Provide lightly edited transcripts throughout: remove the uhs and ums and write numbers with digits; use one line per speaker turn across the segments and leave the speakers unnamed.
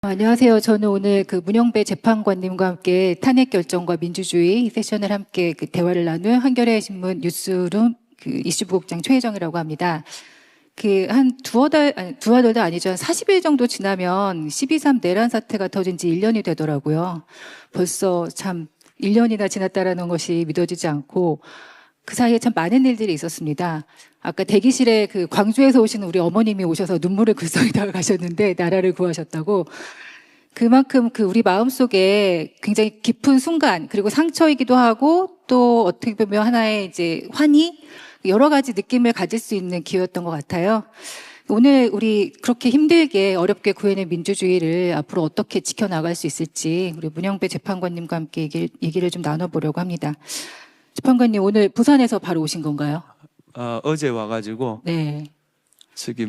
안녕하세요. 저는 오늘 그 문영배 재판관님과 함께 탄핵 결정과 민주주의 세션을 함께 대화를 나눌 한겨레 신문 뉴스룸 이슈부국장 최혜정이라고 합니다. 한 두어 달도 아니죠. 한 40일 정도 지나면 12.3 내란 사태가 터진 지 1년이 되더라고요. 벌써 참 1년이나 지났다라는 것이 믿어지지 않고 그 사이에 참 많은 일들이 있었습니다. 아까 대기실에 광주에서 오시는 우리 어머님이 오셔서 눈물을 글썽이다가 가셨는데 나라를 구하셨다고. 그만큼 우리 마음속에 굉장히 깊은 순간, 그리고 상처이기도 하고 또 어떻게 보면 하나의 이제 환희, 여러 가지 느낌을 가질 수 있는 기회였던 것 같아요. 오늘 우리 그렇게 힘들게 어렵게 구해낸 민주주의를 앞으로 어떻게 지켜나갈 수 있을지 우리 문영배 재판관님과 함께 얘기를 좀 나눠보려고 합니다. 재판관님, 오늘 부산에서 바로 오신 건가요?
어제 와가지고
네.
저기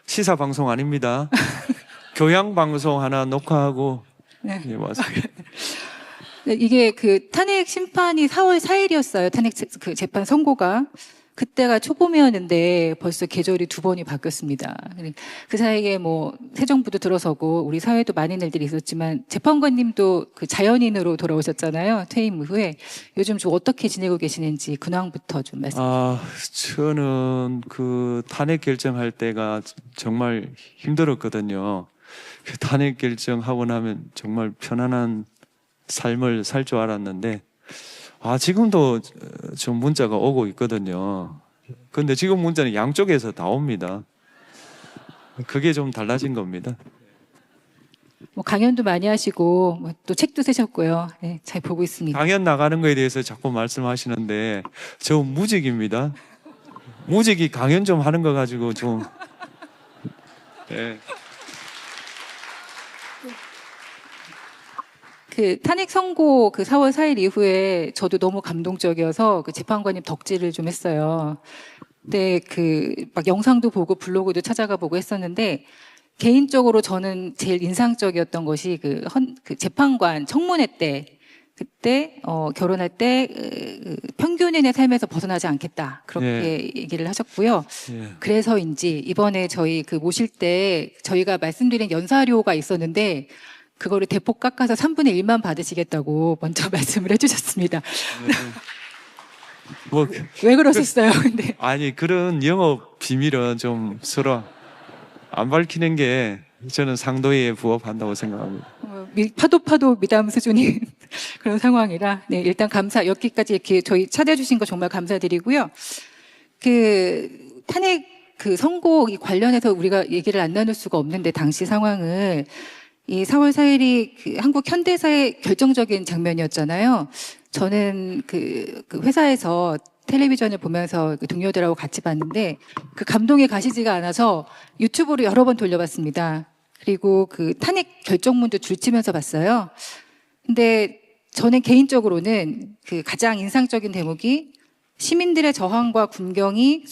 시사 방송 아닙니다. 교양 방송 하나 녹화하고
네.
왔습니다.
이게 탄핵 심판이 4월 4일이었어요. 탄핵 재판 선고가. 그때가 초봄이었는데 벌써 계절이 2번이 바뀌었습니다. 그 사이에 새 정부도 들어서고 우리 사회도 많은 일들이 있었지만 재판관님도 자연인으로 돌아오셨잖아요. 퇴임 후에. 요즘 좀 어떻게 지내고 계시는지 근황부터 좀 말씀해 주세요.
저는 탄핵 결정할 때가 정말 힘들었거든요. 탄핵 결정하고 나면 정말 편안한 삶을 살 줄 알았는데 지금도 좀 문자가 오고 있거든요. 근데 지금 문자는 양쪽에서 다 옵니다. 그게 좀 달라진 겁니다.
강연도 많이 하시고 또 책도 쓰셨고요. 네, 잘 보고 있습니다.
강연 나가는 거에 대해서 자꾸 말씀하시는데 저 무직입니다. 무직이 강연 좀 하는 거 가지고 좀 네.
탄핵 선고 4월 4일 이후에 저도 너무 감동적이어서 재판관님 덕질을 좀 했어요. 근데 막 영상도 보고 블로그도 찾아가 보고 했었는데 개인적으로 저는 제일 인상적이었던 것이 재판관 청문회 때 그때 결혼할 때 평균인의 삶에서 벗어나지 않겠다 그렇게 얘기를 하셨고요. 그래서인지 이번에 저희 모실 때 저희가 말씀드린 연사료가 있었는데 그거를 대폭 깎아서 3분의 1만 받으시겠다고 먼저 말씀을 해주셨습니다. 왜 그러셨어요? 근데
아니 그런 영업 비밀은 좀 서로 안 밝히는 게 저는 상도에 부합한다고 생각합니다.
파도 미담 수준인 그런 상황이라 일단 여기까지 이렇게 저희 찾아주신 거 정말 감사드리고요. 탄핵 선고 관련해서 우리가 얘기를 안 나눌 수가 없는데 당시 상황을 이 4월 4일이 한국 현대사의 결정적인 장면이었잖아요. 저는 회사에서 텔레비전을 보면서 동료들하고 같이 봤는데 감동이 가시지가 않아서 유튜브로 여러 번 돌려봤습니다. 그리고 탄핵 결정문도 줄치면서 봤어요. 근데 저는 개인적으로는 가장 인상적인 대목이 시민들의 저항과 군경이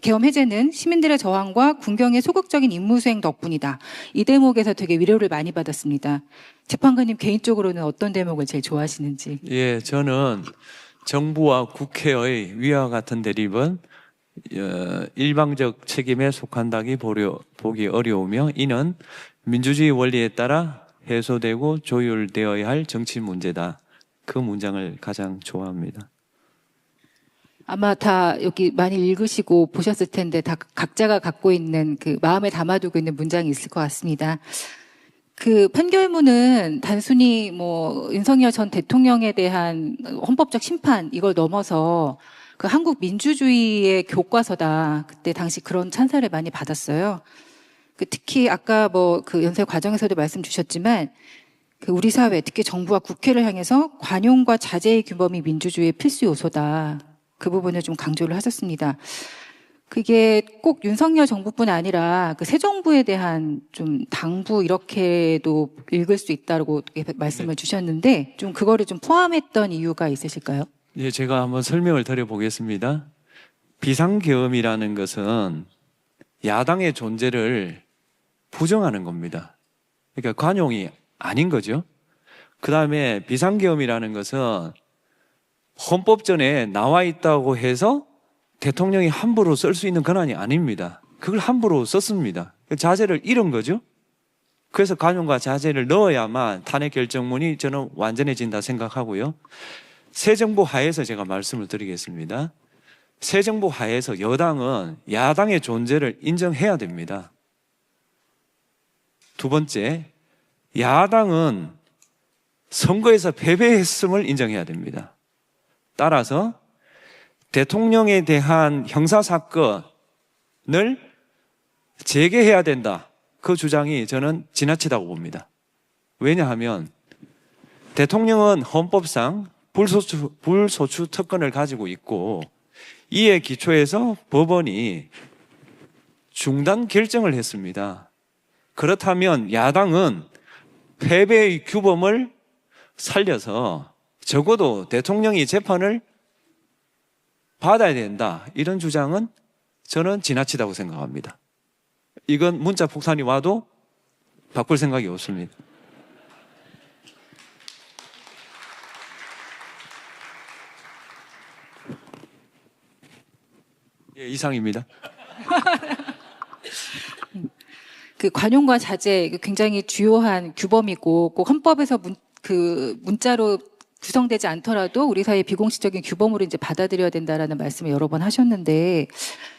계엄 해제는 시민들의 저항과 군경의 소극적인 임무 수행 덕분이다. 이 대목에서 되게 위로를 많이 받았습니다. 재판관님 개인적으로는 어떤 대목을 제일 좋아하시는지?
예, 저는 정부와 국회의 위와 같은 대립은 일방적 책임에 속한다기 보기 어려우며 이는 민주주의 원리에 따라 해소되고 조율되어야 할 정치 문제다. 그 문장을 가장 좋아합니다.
아마 다 여기 많이 읽으시고 보셨을 텐데 다 각자가 갖고 있는 마음에 담아두고 있는 문장이 있을 것 같습니다. 판결문은 단순히 윤석열 전 대통령에 대한 헌법적 심판 이걸 넘어서 한국 민주주의의 교과서다. 그때 당시 그런 찬사를 많이 받았어요. 특히 아까 연설 과정에서도 말씀 주셨지만 우리 사회 특히 정부와 국회를 향해서 관용과 자제의 규범이 민주주의의 필수 요소다. 그 부분을 좀 강조를 하셨습니다. 그게 꼭 윤석열 정부뿐 아니라 새 정부에 대한 좀 당부 이렇게도 읽을 수 있다고 말씀을 주셨는데 좀 그거를 좀 포함했던 이유가 있으실까요?
예, 제가 한번 설명을 드려보겠습니다. 비상계엄이라는 것은 야당의 존재를 부정하는 겁니다. 그러니까 관용이 아닌 거죠. 그 다음에 비상계엄이라는 것은 헌법전에 나와 있다고 해서 대통령이 함부로 쓸 수 있는 권한이 아닙니다. 그걸 함부로 썼습니다. 자제를 잃은 거죠. 그래서 관용과 자제를 넣어야만 탄핵 결정문이 저는 완전해진다 생각하고요. 새 정부 하에서 제가 말씀을 드리겠습니다. 새 정부 하에서 여당은 야당의 존재를 인정해야 됩니다. 두 번째, 야당은 선거에서 패배했음을 인정해야 됩니다. 따라서 대통령에 대한 형사사건을 재개해야 된다. 그 주장이 저는 지나치다고 봅니다. 왜냐하면 대통령은 헌법상 불소추 특권을 가지고 있고 이에 기초해서 법원이 중단 결정을 했습니다. 그렇다면 야당은 패배의 규범을 살려서 적어도 대통령이 재판을 받아야 된다. 이런 주장은 저는 지나치다고 생각합니다. 이건 문자 폭탄이 와도 바꿀 생각이 없습니다. 예, 이상입니다.
그 관용과 자제 굉장히 주요한 규범이고 꼭 헌법에서 문자로 구성되지 않더라도 우리 사회 비공식적인 규범으로 이제 받아들여야 된다라는 말씀을 여러 번 하셨는데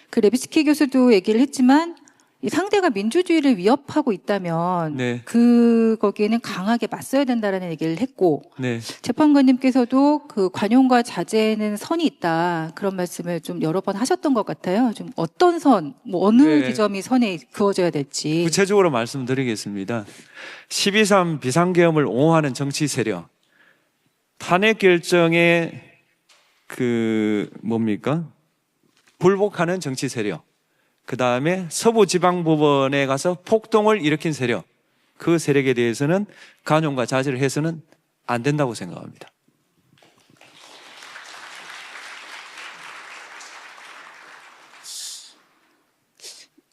그 레비츠키 교수도 얘기를 했지만 이 상대가 민주주의를 위협하고 있다면
네.
거기에는 강하게 맞서야 된다라는 얘기를 했고
네.
재판관님께서도 그 관용과 자제는 선이 있다 그런 말씀을 좀 여러 번 하셨던 것 같아요. 좀 어떤 선, 뭐 어느
네.
지점이 선에 그어져야 될지
구체적으로 말씀드리겠습니다. 12.3 비상계엄을 옹호하는 정치 세력, 탄핵 결정에 불복하는 정치 세력, 그 다음에 서부지방법원에 가서 폭동을 일으킨 세력, 그 세력에 대해서는 관용과 자제를 해서는 안 된다고 생각합니다.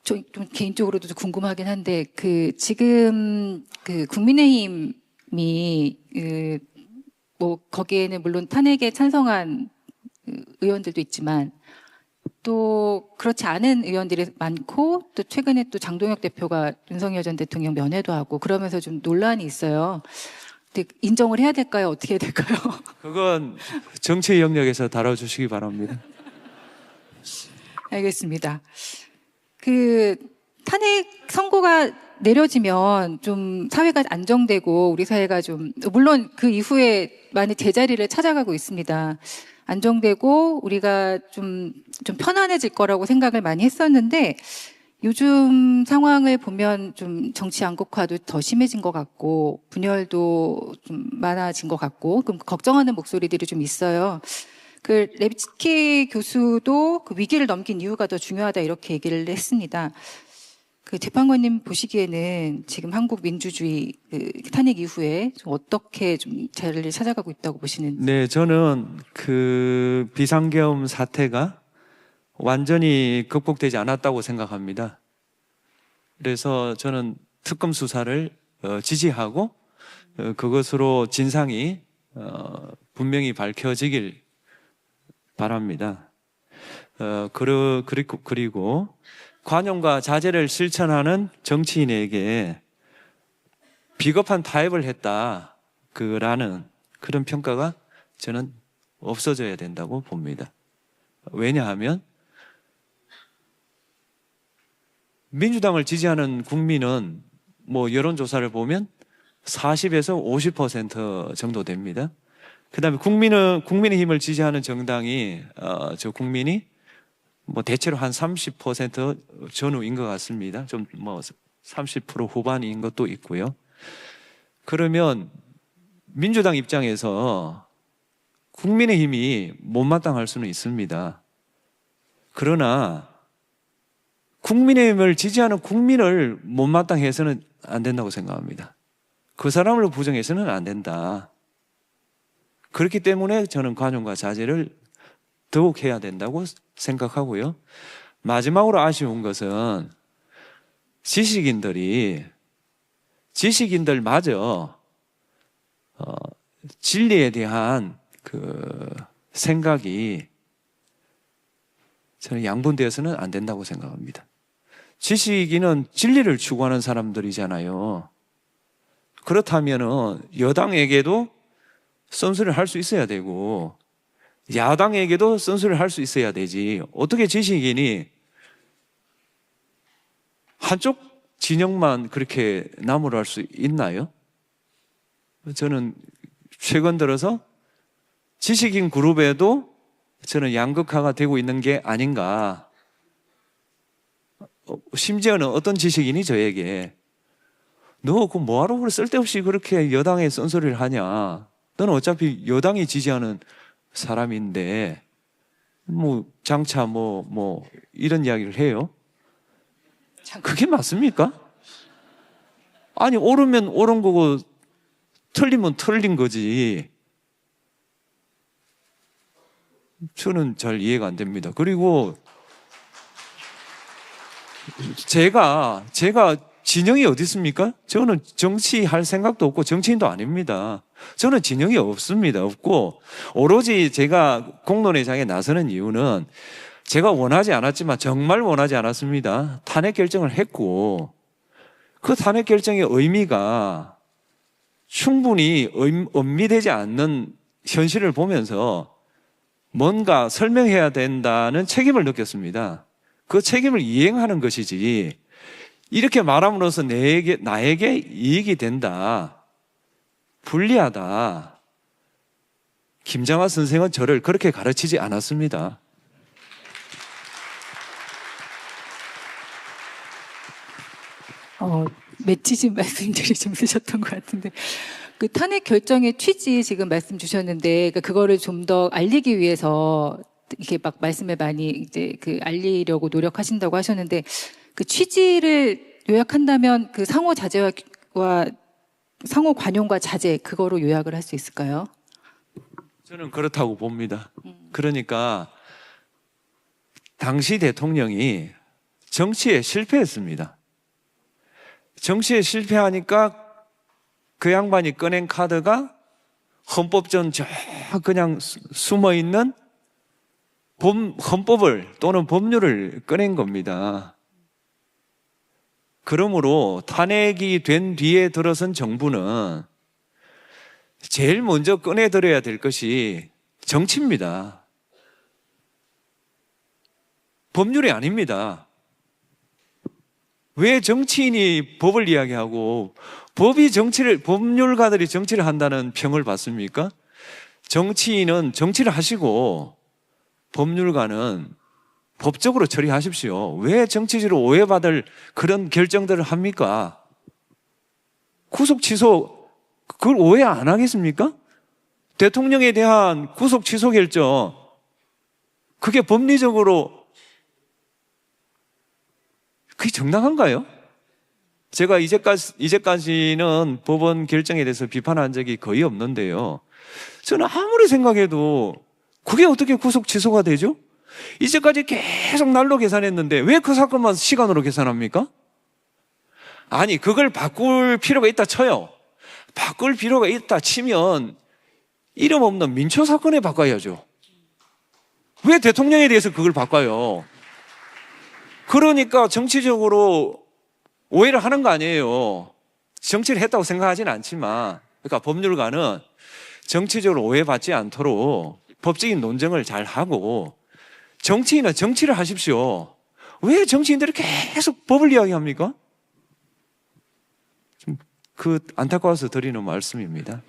좀 개인적으로도 좀 궁금하긴 한데 지금 국민의힘이 뭐 거기에는 물론 탄핵에 찬성한 의원들도 있지만 또 그렇지 않은 의원들이 많고 또 최근에 또 장동혁 대표가 윤석열 전 대통령 면회도 하고 그러면서 좀 논란이 있어요. 근데 인정을 해야 될까요? 어떻게 해야 될까요?
그건 정치 영역에서 다뤄주시기 바랍니다.
알겠습니다. 탄핵 선고가 내려지면 좀 사회가 안정되고 우리 사회가 좀 물론 그 이후에 많이 제자리를 찾아가고 있습니다. 안정되고 우리가 좀 편안해질 거라고 생각을 많이 했었는데 요즘 상황을 보면 좀 정치 양극화도 더 심해진 것 같고 분열도 좀 많아진 것 같고 그럼 걱정하는 목소리들이 좀 있어요. 레비츠키 교수도 그 위기를 넘긴 이유가 더 중요하다 이렇게 얘기를 했습니다. 재판관님 보시기에는 지금 한국 민주주의 탄핵 이후에 좀 어떻게 좀 자리를 찾아가고 있다고 보시는지?
네, 저는 비상계엄 사태가 완전히 극복되지 않았다고 생각합니다. 그래서 저는 특검 수사를 지지하고 그것으로 진상이 분명히 밝혀지길 바랍니다. 그리고 관용과 자제를 실천하는 정치인에게 비겁한 타협을 했다라는 그런 평가가 저는 없어져야 된다고 봅니다. 왜냐하면 민주당을 지지하는 국민은 뭐 여론조사를 보면 40에서 50% 정도 됩니다. 그 다음에 국민의힘을 지지하는 정당이 국민이 뭐 대체로 한 30% 전후인 것 같습니다. 좀 뭐 30% 후반인 것도 있고요. 그러면 민주당 입장에서 국민의힘이 못마땅할 수는 있습니다. 그러나 국민의힘을 지지하는 국민을 못마땅해서는 안 된다고 생각합니다. 그 사람을 부정해서는 안 된다. 그렇기 때문에 저는 관용과 자제를 더욱 해야 된다고 생각하고요. 마지막으로 아쉬운 것은 지식인들마저 진리에 대한 생각이 저는 양분되어서는 안 된다고 생각합니다. 지식인은 진리를 추구하는 사람들이잖아요. 그렇다면은 여당에게도 쓴소리를 할 수 있어야 되고 야당에게도 쓴소리를 할 수 있어야 되지. 어떻게 지식인이 한쪽 진영만 그렇게 나무랄 수 있나요? 저는 최근 들어서 지식인 그룹에도 저는 양극화가 되고 있는 게 아닌가. 심지어는 어떤 지식인이 저에게 너 그 뭐하러 쓸데없이 그렇게 여당에 쓴소리를 하냐. 너는 어차피 여당이 지지하는 사람인데 뭐 장차 뭐 이런 이야기를 해요. 그게 맞습니까? 아니 옳으면 옳은 거고 틀리면 틀린 거지. 저는 잘 이해가 안 됩니다. 그리고 제가 진영이 어디 있습니까? 저는 정치할 생각도 없고 정치인도 아닙니다. 저는 진영이 없습니다. 없고 오로지 제가 공론의 장에 나서는 이유는 제가 원하지 않았지만 정말 원하지 않았습니다. 탄핵 결정을 했고 그 탄핵 결정의 의미가 충분히 엄미되지 않는 현실을 보면서 뭔가 설명해야 된다는 책임을 느꼈습니다. 그 책임을 이행하는 것이지 이렇게 말함으로써 나에게 이익이 된다, 불리하다. 김장하 선생은 저를 그렇게 가르치지 않았습니다.
맺히신 말씀들이 좀 있으셨던 것 같은데 그 탄핵 결정의 취지 지금 말씀 주셨는데 그거를 좀 더 알리기 위해서 이렇게 막 말씀을 많이 이제 그 알리려고 노력하신다고 하셨는데 그 취지를 요약한다면 그 상호 자제와 상호 관용과 자제 그거로 요약을 할 수 있을까요?
저는 그렇다고 봅니다. 그러니까 당시 대통령이 정치에 실패했습니다. 정치에 실패하니까 그 양반이 꺼낸 카드가 헌법전 저 그냥 숨어있는 헌법을 또는 법률을 꺼낸 겁니다. 그러므로 탄핵이 된 뒤에 들어선 정부는 제일 먼저 꺼내들어야 될 것이 정치입니다. 법률이 아닙니다. 왜 정치인이 법을 이야기하고 법률가들이 정치를 한다는 평을 받습니까? 정치인은 정치를 하시고 법률가는 법적으로 처리하십시오. 왜 정치적으로 오해받을 그런 결정들을 합니까? 구속 취소 그걸 오해 안 하겠습니까? 대통령에 대한 구속 취소 결정 그게 법리적으로 그게 정당한가요? 제가 이제까지는 법원 결정에 대해서 비판한 적이 거의 없는데요. 저는 아무리 생각해도 그게 어떻게 구속 취소가 되죠? 이제까지 계속 날로 계산했는데 왜 그 사건만 시간으로 계산합니까? 아니 그걸 바꿀 필요가 있다 쳐요. 바꿀 필요가 있다 치면 이름 없는 민초 사건에 바꿔야죠. 왜 대통령에 대해서 그걸 바꿔요? 그러니까 정치적으로 오해를 하는 거 아니에요. 정치를 했다고 생각하지는 않지만 그러니까 법률가는 정치적으로 오해받지 않도록 법적인 논쟁을 잘 하고 정치인은 정치를 하십시오. 왜 정치인들이 계속 법을 이야기합니까? 그 안타까워서 드리는 말씀입니다.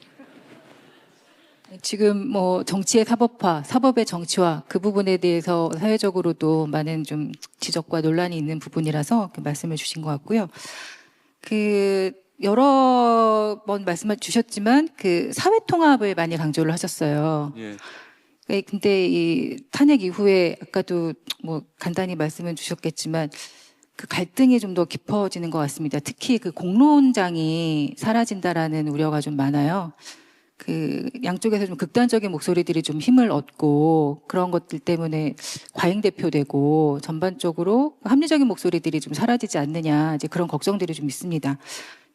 지금 뭐 정치의 사법화, 사법의 정치화 그 부분에 대해서 사회적으로도 많은 좀 지적과 논란이 있는 부분이라서 그 말씀을 주신 것 같고요. 그 여러 번 말씀을 주셨지만 그 사회 통합을 많이 강조를 하셨어요.
예.
근데 이 탄핵 이후에 아까도 뭐 간단히 말씀을 주셨겠지만 그 갈등이 좀 더 깊어지는 것 같습니다. 특히 그 공론장이 사라진다라는 우려가 좀 많아요. 그 양쪽에서 좀 극단적인 목소리들이 좀 힘을 얻고 그런 것들 때문에 과잉 대표되고 전반적으로 합리적인 목소리들이 좀 사라지지 않느냐 이제 그런 걱정들이 좀 있습니다.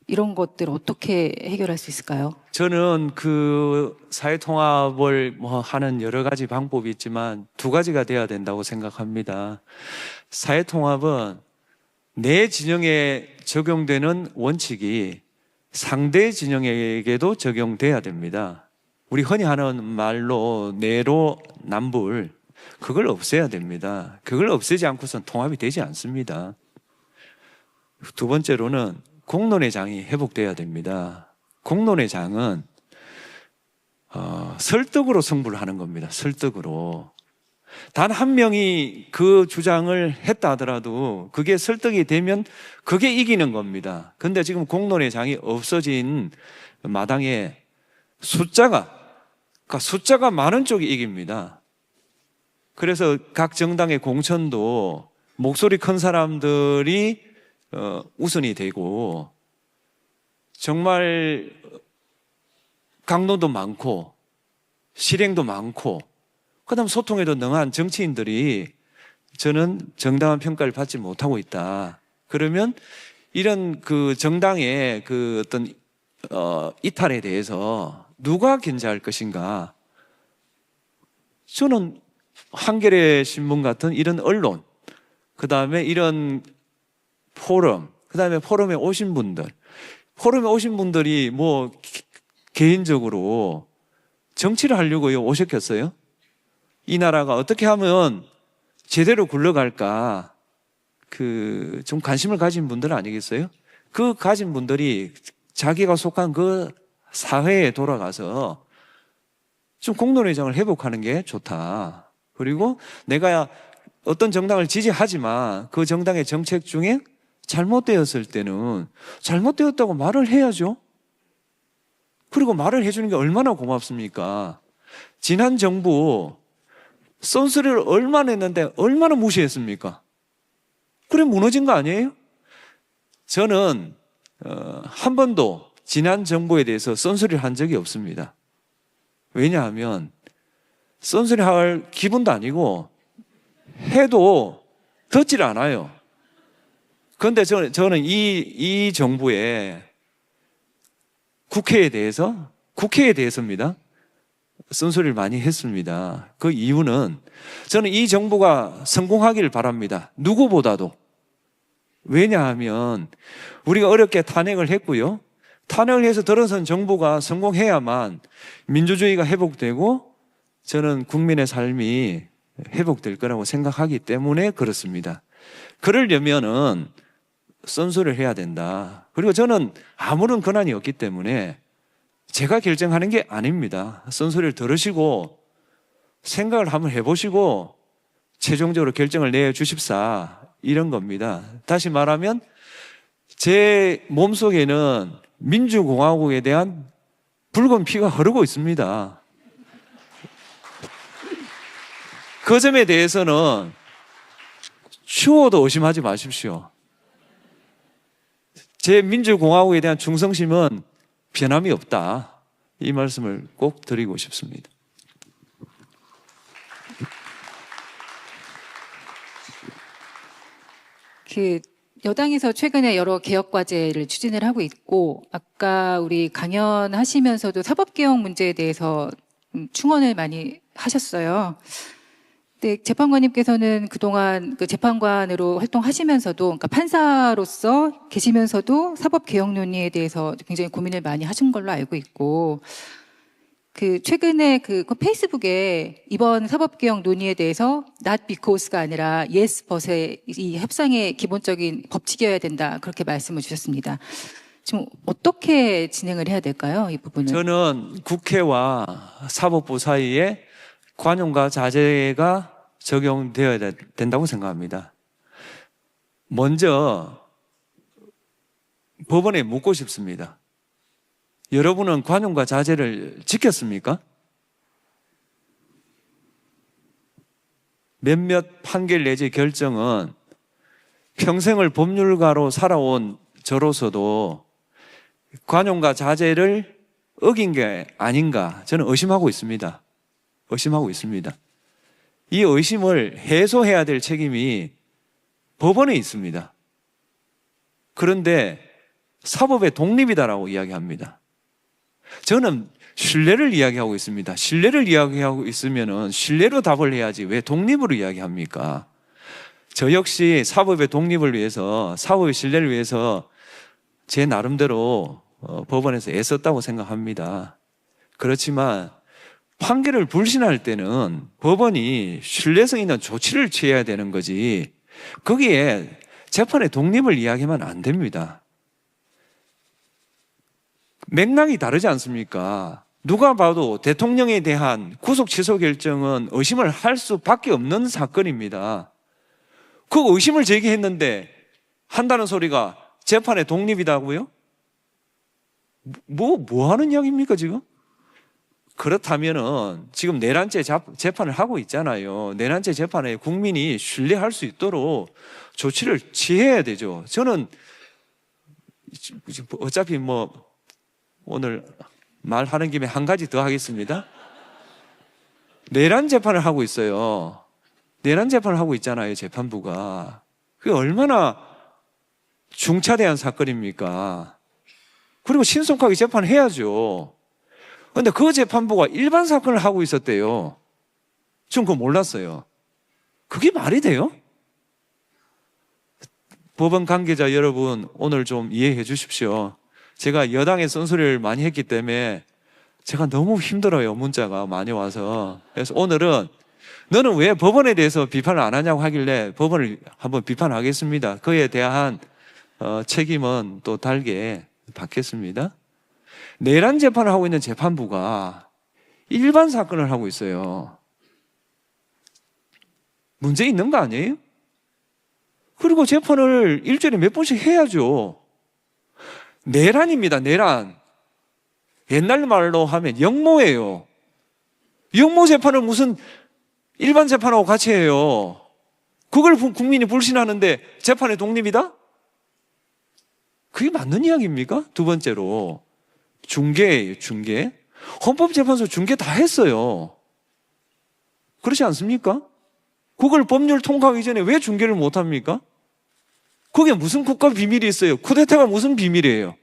이런 것들 어떻게 해결할 수 있을까요?
저는 그 사회 통합을 뭐 하는 여러 가지 방법이 있지만 두 가지가 돼야 된다고 생각합니다. 사회 통합은 내 진영에 적용되는 원칙이 상대 진영에게도 적용돼야 됩니다. 우리 흔히 하는 말로 내로남불, 그걸 없애야 됩니다. 그걸 없애지 않고선 통합이 되지 않습니다. 두 번째로는 공론의 장이 회복돼야 됩니다. 공론의 장은 설득으로 승부를 하는 겁니다. 설득으로. 단 한 명이 그 주장을 했다 하더라도 그게 설득이 되면 그게 이기는 겁니다. 근데 지금 공론의 장이 없어진 마당에 숫자가 많은 쪽이 이깁니다. 그래서 각 정당의 공천도 목소리 큰 사람들이 우선이 되고, 정말 강론도 많고 실행도 많고 그다음 소통에도 능한 정치인들이 저는 정당한 평가를 받지 못하고 있다. 그러면 이런 그 정당의 그 어떤 이탈에 대해서 누가 견제할 것인가? 저는 한겨레 신문 같은 이런 언론, 그 다음에 이런 포럼, 그 다음에 포럼에 오신 분들이 뭐 개인적으로 정치를 하려고 오셨겠어요? 이 나라가 어떻게 하면 제대로 굴러갈까 좀 관심을 가진 분들 아니겠어요? 그 가진 분들이 자기가 속한 그 사회에 돌아가서 좀 공론회장을 회복하는 게 좋다. 그리고 내가 어떤 정당을 지지하지만 그 정당의 정책 중에 잘못되었을 때는 잘못되었다고 말을 해야죠. 그리고 말을 해주는 게 얼마나 고맙습니까? 지난 정부 쏜소리를 얼마나 했는데 얼마나 무시했습니까? 그래 무너진 거 아니에요? 저는 한 번도 지난 정부에 대해서 쏜소리를 한 적이 없습니다. 왜냐하면 쏜소리 할 기분도 아니고 해도 듣질 않아요. 그런데 저는 이 정부의 국회에 대해서입니다. 쓴소리를 많이 했습니다. 그 이유는 저는 이 정부가 성공하기를 바랍니다. 누구보다도. 왜냐하면 우리가 어렵게 탄핵을 했고요. 탄핵을 해서 들어선 정부가 성공해야만 민주주의가 회복되고 저는 국민의 삶이 회복될 거라고 생각하기 때문에 그렇습니다. 그러려면은 쓴소리를 해야 된다. 그리고 저는 아무런 권한이 없기 때문에 제가 결정하는 게 아닙니다. 쓴소리를 들으시고 생각을 한번 해보시고 최종적으로 결정을 내주십사, 이런 겁니다. 다시 말하면 제 몸속에는 민주공화국에 대한 붉은 피가 흐르고 있습니다. 그 점에 대해서는 추호도 의심하지 마십시오. 제 민주공화국에 대한 충성심은 변함이 없다. 이 말씀을 꼭 드리고 싶습니다.
여당에서 최근에 여러 개혁 과제를 추진을 하고 있고, 아까 우리 강연하시면서도 사법개혁 문제에 대해서 충언을 많이 하셨어요. 근데 재판관님께서는 그동안 그 재판관으로 활동하시면서도, 그러니까 판사로서 계시면서도 사법개혁 논의에 대해서 굉장히 고민을 많이 하신 걸로 알고 있고, 최근에 페이스북에 이번 사법개혁 논의에 대해서 not because가 아니라 yes but의 이 협상의 기본적인 법칙이어야 된다, 그렇게 말씀을 주셨습니다. 지금 어떻게 진행을 해야 될까요, 이 부분은?
저는 국회와 사법부 사이에 관용과 자제가 적용되어야 된다고 생각합니다. 먼저 법원에 묻고 싶습니다. 여러분은 관용과 자제를 지켰습니까? 몇몇 판결 내지 결정은 평생을 법률가로 살아온 저로서도 관용과 자제를 어긴 게 아닌가 저는 의심하고 있습니다. 이 의심을 해소해야 될 책임이 법원에 있습니다. 그런데 사법의 독립이다라고 이야기합니다. 저는 신뢰를 이야기하고 있습니다. 신뢰를 이야기하고 있으면은 신뢰로 답을 해야지 왜 독립으로 이야기합니까? 저 역시 사법의 독립을 위해서, 사법의 신뢰를 위해서 제 나름대로 법원에서 애썼다고 생각합니다. 그렇지만 판결을 불신할 때는 법원이 신뢰성 있는 조치를 취해야 되는 거지, 거기에 재판의 독립을 이야기하면 안 됩니다. 맥락이 다르지 않습니까? 누가 봐도 대통령에 대한 구속 취소 결정은 의심을 할 수밖에 없는 사건입니다. 그 의심을 제기했는데 한다는 소리가 재판의 독립이다고요? 뭐 하는 이야기입니까, 지금? 그렇다면은 지금 내란죄 재판을 하고 있잖아요. 내란죄 재판에 국민이 신뢰할 수 있도록 조치를 취해야 되죠. 저는 어차피 오늘 말하는 김에 한 가지 더 하겠습니다. 내란 재판을 하고 있어요. 내란 재판을 하고 있잖아요, 재판부가. 그게 얼마나 중차대한 사건입니까? 그리고 신속하게 재판해야죠. 그런데 그 재판부가 일반 사건을 하고 있었대요. 전 그거 몰랐어요. 그게 말이 돼요? 법원 관계자 여러분, 오늘 좀 이해해 주십시오. 제가 여당의 쓴소리를 많이 했기 때문에 제가 너무 힘들어요, 문자가 많이 와서. 그래서 오늘은 너는 왜 법원에 대해서 비판을 안 하냐고 하길래 법원을 한번 비판하겠습니다. 그에 대한 책임은 또 달게 받겠습니다. 내란 재판을 하고 있는 재판부가 일반 사건을 하고 있어요. 문제 있는 거 아니에요? 그리고 재판을 일주일에 몇 번씩 해야죠. 내란입니다, 내란. 옛날 말로 하면 역모예요. 역모 재판을 무슨 일반 재판하고 같이 해요. 그걸 국민이 불신하는데 재판의 독립이다? 그게 맞는 이야기입니까? 두 번째로 중개예요, 중개. 헌법재판소 중개 다 했어요. 그렇지 않습니까? 그걸 법률 통과하기 전에 왜 중개를 못합니까? 그게 무슨 국가 비밀이 있어요? 쿠데타가 무슨 비밀이에요?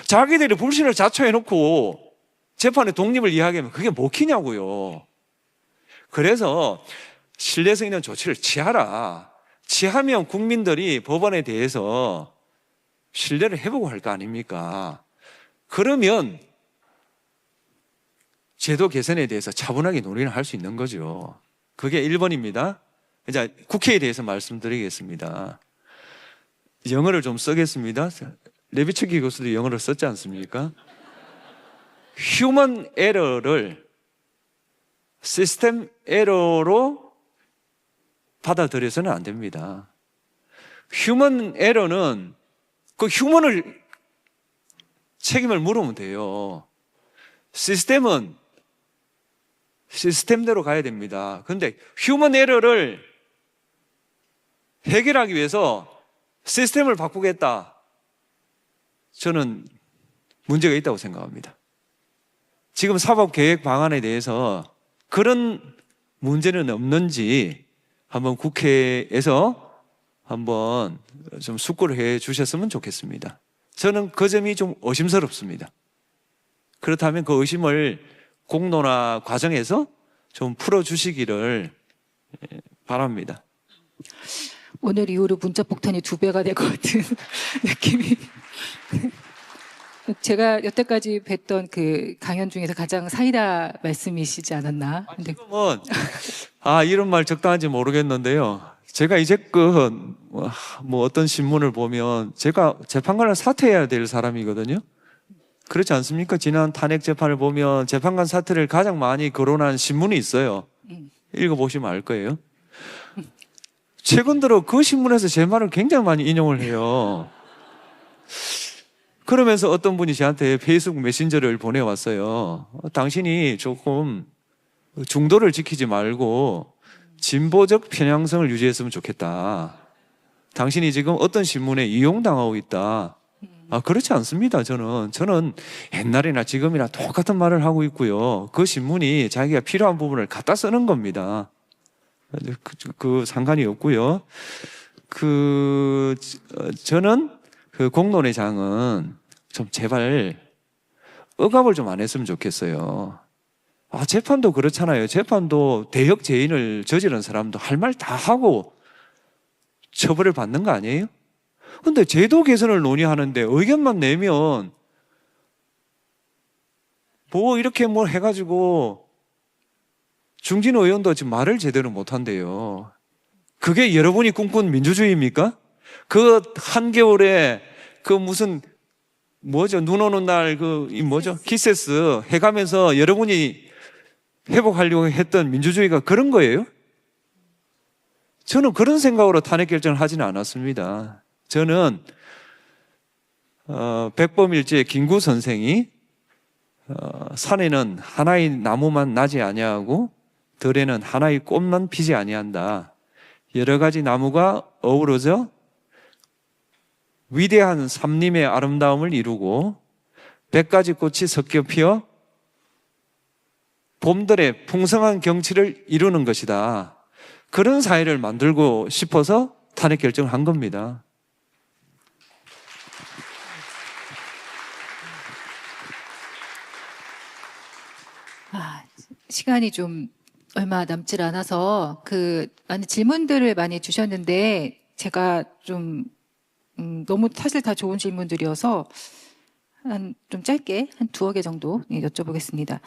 자기들이 불신을 자초해놓고 재판의 독립을 이야기하면 그게 먹히냐고요. 그래서 신뢰성 있는 조치를 취하라. 취하면 국민들이 법원에 대해서 신뢰를 회복을 할 거 아닙니까? 그러면 제도 개선에 대해서 차분하게 논의를 할 수 있는 거죠. 그게 1번입니다. 이제 국회에 대해서 말씀드리겠습니다. 영어를 좀 쓰겠습니다. 레비츠키 교수도 영어를 썼지 않습니까? 휴먼 에러를 시스템 에러로 받아들여서는 안 됩니다. 휴먼 에러는 그 휴먼을 책임을 물으면 돼요. 시스템은 시스템대로 가야 됩니다. 그런데 휴먼 에러를 해결하기 위해서 시스템을 바꾸겠다. 저는 문제가 있다고 생각합니다. 지금 사법계획 방안에 대해서 그런 문제는 없는지 한번 국회에서 한번 좀 숙고를 해 주셨으면 좋겠습니다. 저는 그 점이 좀 의심스럽습니다. 그렇다면 그 의심을 공론화 과정에서 좀 풀어주시기를 바랍니다.
오늘 이후로 문자 폭탄이 2배가 될 것 같은 느낌이. 제가 여태까지 뵀던 그 강연 중에서 가장 사이다 말씀이시지 않았나? 근데
지금은 이런 말 적당한지 모르겠는데요. 제가 이제껏 어떤 신문을 보면 제가 재판관을 사퇴해야 될 사람이거든요. 그렇지 않습니까? 지난 탄핵 재판을 보면 재판관 사퇴를 가장 많이 거론한 신문이 있어요. 읽어보시면 알 거예요. 최근 들어 그 신문에서 제 말을 굉장히 많이 인용을 해요. 그러면서 어떤 분이 저한테 페이스북 메신저를 보내왔어요. 당신이 조금 중도를 지키지 말고 진보적 편향성을 유지했으면 좋겠다. 당신이 지금 어떤 신문에 이용당하고 있다. 그렇지 않습니다. 저는 옛날이나 지금이나 똑같은 말을 하고 있고요. 그 신문이 자기가 필요한 부분을 갖다 쓰는 겁니다. 그 상관이 없고요. 저는 그 공론의 장은 좀 제발 억압을 좀 안 했으면 좋겠어요. 재판도 그렇잖아요. 재판도 대역 재인을 저지른 사람도 할 말 다 하고 처벌을 받는 거 아니에요? 근데 제도 개선을 논의하는데 의견만 내면 뭐 이렇게 뭐 해가지고 중진 의원도 지금 말을 제대로 못한대요. 그게 여러분이 꿈꾼 민주주의입니까? 그 한겨울에 그 무슨 뭐죠? 눈 오는 날 이 뭐죠? 기세스 해가면서 여러분이 회복하려고 했던 민주주의가 그런 거예요? 저는 그런 생각으로 탄핵 결정을 하지는 않았습니다. 저는 백범일지의 김구 선생이 산에는 하나의 나무만 나지 아니하고 들에는 하나의 꽃만 피지 아니한다. 여러 가지 나무가 어우러져 위대한 삼림의 아름다움을 이루고 100가지 꽃이 섞여 피어 봄들의 풍성한 경치를 이루는 것이다. 그런 사회를 만들고 싶어서 탄핵 결정을 한 겁니다.
시간이 좀 얼마 남질 않아서 많은 질문들을 많이 주셨는데 제가 좀 너무 사실 다 좋은 질문들이어서 좀 짧게 한 2개 정도 여쭤보겠습니다.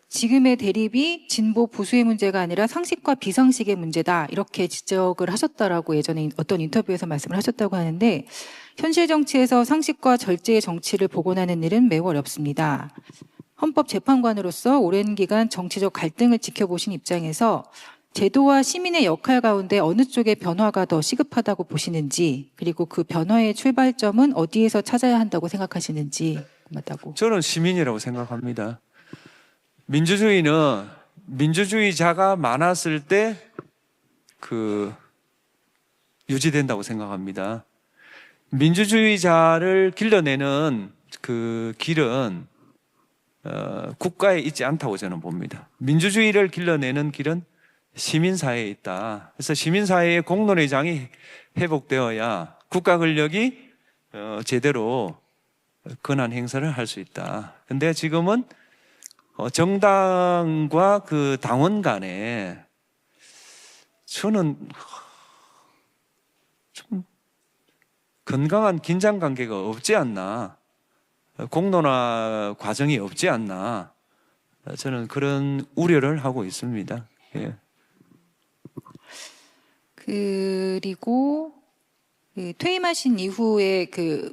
지금의 대립이 진보 보수의 문제가 아니라 상식과 비상식의 문제다 이렇게 지적을 하셨다라고 예전에 어떤 인터뷰에서 말씀을 하셨다고 하는데 현실 정치에서 상식과 절제의 정치를 복원하는 일은 매우 어렵습니다. 헌법재판관으로서 오랜 기간 정치적 갈등을 지켜보신 입장에서 제도와 시민의 역할 가운데 어느 쪽의 변화가 더 시급하다고 보시는지, 그리고 그 변화의 출발점은 어디에서 찾아야 한다고 생각하시는지 궁금하다고.
저는 시민이라고 생각합니다. 민주주의는 민주주의자가 많았을 때 유지된다고 생각합니다. 민주주의자를 길러내는 그 길은 국가에 있지 않다고 저는 봅니다. 민주주의를 길러내는 길은 시민사회에 있다. 그래서 시민사회의 공론의 장이 회복되어야 국가 권력이 제대로 권한 행사를 할 수 있다. 근데 지금은 정당과 그 당원 간에 저는 좀 건강한 긴장 관계가 없지 않나, 공론화 과정이 없지 않나, 저는 그런 우려를 하고 있습니다. 예.
그리고 퇴임하신 이후에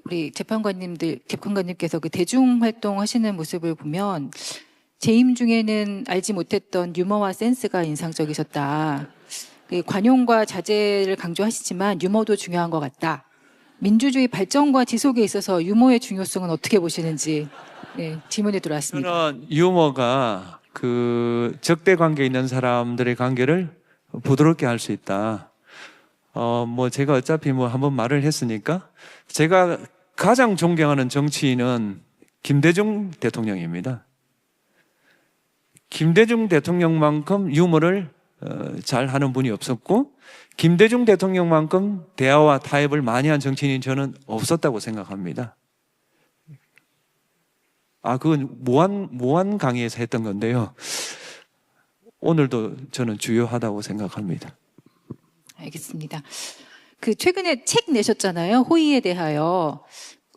우리 재판관님께서 대중 활동하시는 모습을 보면 재임 중에는 알지 못했던 유머와 센스가 인상적이셨다. 관용과 자제를 강조하시지만 유머도 중요한 것 같다. 민주주의 발전과 지속에 있어서 유머의 중요성은 어떻게 보시는지 질문이 들어왔습니다.
저는 유머가 적대 관계에 있는 사람들의 관계를 부드럽게 할 수 있다. 제가 어차피 한번 말을 했으니까, 제가 가장 존경하는 정치인은 김대중 대통령입니다. 김대중 대통령만큼 유머를 잘 하는 분이 없었고, 김대중 대통령만큼 대화와 타협을 많이 한 정치인이 저는 없었다고 생각합니다. 그건 모한 강의에서 했던 건데요. 오늘도 저는 주요하다고 생각합니다.
알겠습니다. 최근에 책 내셨잖아요. 호의에 대하여.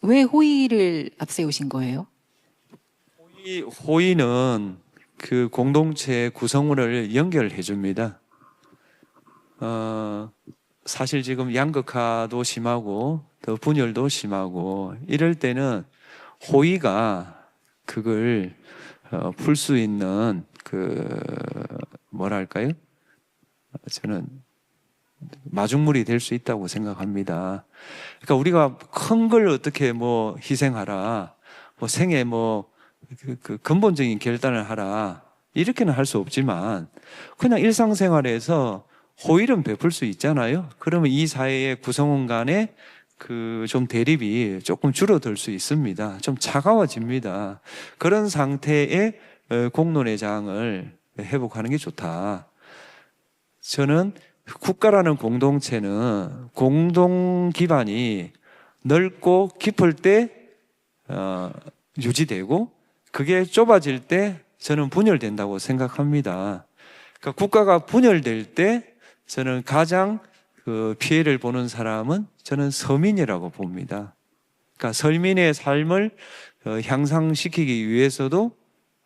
왜 호의를 앞세우신 거예요?
호의는 그 공동체 구성원을 연결해 줍니다. 사실 지금 양극화도 심하고 더 분열도 심하고 이럴 때는 호의가 그걸 풀 수 있는 뭐랄까요? 저는 마중물이 될 수 있다고 생각합니다. 그러니까 우리가 큰 걸 어떻게 희생하라, 생애 근본적인 결단을 하라, 이렇게는 할 수 없지만 그냥 일상생활에서 호의는 베풀 수 있잖아요. 그러면 이 사회의 구성원 간에 좀 대립이 조금 줄어들 수 있습니다. 좀 차가워집니다. 그런 상태의 공론의 장을 회복하는 게 좋다. 저는 국가라는 공동체는 공동 기반이 넓고 깊을 때 유지되고, 그게 좁아질 때 저는 분열된다고 생각합니다. 그러니까 국가가 분열될 때 저는 가장 그 피해를 보는 사람은 저는 서민이라고 봅니다. 그러니까 서민의 삶을 향상시키기 위해서도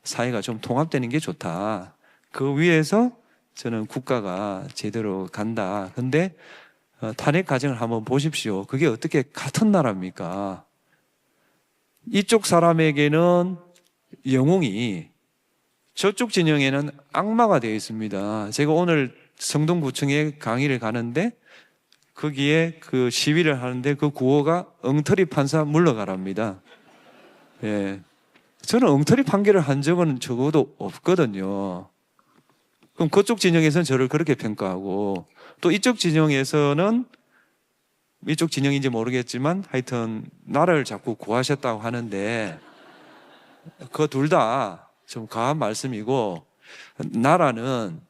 사회가 좀 통합되는 게 좋다. 그 위해서 저는 국가가 제대로 간다. 근데 탄핵 과정을 한번 보십시오. 그게 어떻게 같은 나라입니까? 이쪽 사람에게는 영웅이, 저쪽 진영에는 악마가 되어 있습니다. 제가 오늘 성동구청에 강의를 가는데 거기에 그 시위를 하는데 그 구호가 엉터리 판사 물러가랍니다. 예. 저는 엉터리 판결을 한 적은 적어도 없거든요. 그럼 그쪽 진영에서는 저를 그렇게 평가하고, 또 이쪽 진영에서는, 이쪽 진영인지 모르겠지만 하여튼 나라를 자꾸 구하셨다고 하는데 그 둘 다 좀 과한 말씀이고, 나라는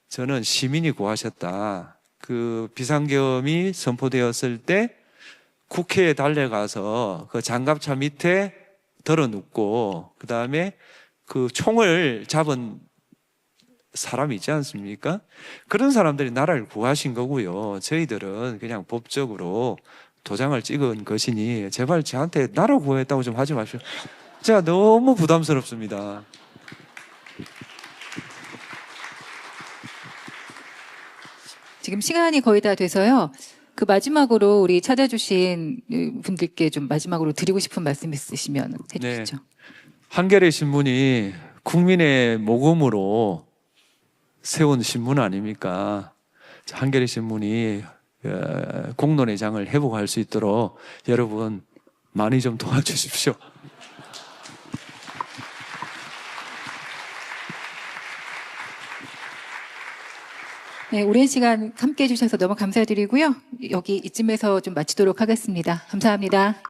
저는 시민이 구하셨다. 그 비상계엄이 선포되었을 때 국회에 달려가서 그 장갑차 밑에 들어 눕고, 그 다음에 그 총을 잡은 사람이 있지 않습니까? 그런 사람들이 나라를 구하신 거고요. 저희들은 그냥 법적으로 도장을 찍은 것이니 제발 저한테 나라 구했다고 좀 하지 마십시오. 제가 너무 부담스럽습니다.
지금 시간이 거의 다 돼서요. 그 마지막으로 우리 찾아주신 분들께 좀 마지막으로 드리고 싶은 말씀 있으시면 해주시죠.
네. 한겨레 신문이 국민의 모금으로 세운 신문 아닙니까? 한겨레 신문이 공론의 장을 회복할 수 있도록 여러분 많이 좀 도와주십시오.
네, 오랜 시간 함께 해주셔서 너무 감사드리고요. 여기 이쯤에서 좀 마치도록 하겠습니다. 감사합니다.